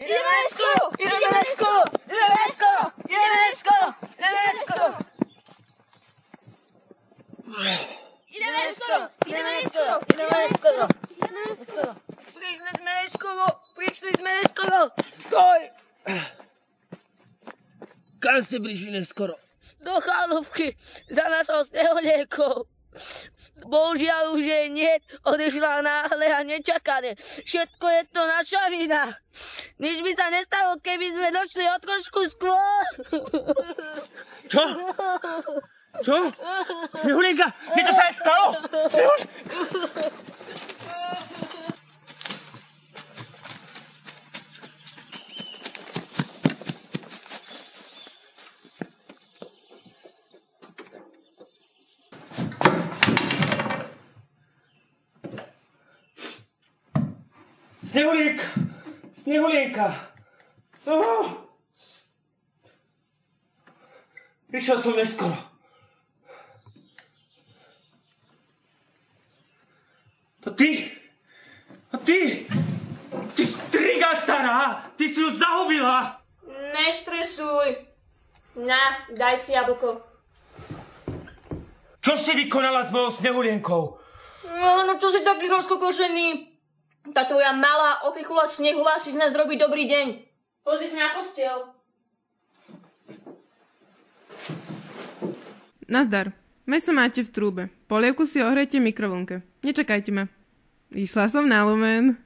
Ideme skoro! Ideme skoro! Ideme skoro! Ideme skoro! Ideme skoro! Ideme skoro! Ideme skoro! Ideme skoro! Ideme skoro! Prišli sme neskoro! Prišli sme neskoro! Stoj! Kam ste prišli neskoro? Do chalovky za našou sneholiekou. Bohužiaľ už jej niet, odišla náhle a nečakane. Všetko je to naša vina. Nič by sa nestalo, keby sme došli o trošku skôr. Čo? Čo? Snehulienka, kde to sa aj stalo? Snehulienka! Snehulienka! Prišiel som neskoro. To ty? A ty? Ty striga stará! Ty si ju zahubila! Nestresuj. Na, daj si jablko. Čo si vykonala s mojou Snehulienkou? No čo si taký rozkokošený? Tá tvoja malá okychula Snehula si z nás robí dobrý deň. Pozri si na posteľ. Nazdar. Mäso máte v trúbe. Polievku si ohrejte v mikrovlnke. Nečakajte ma. Išla som na lumen.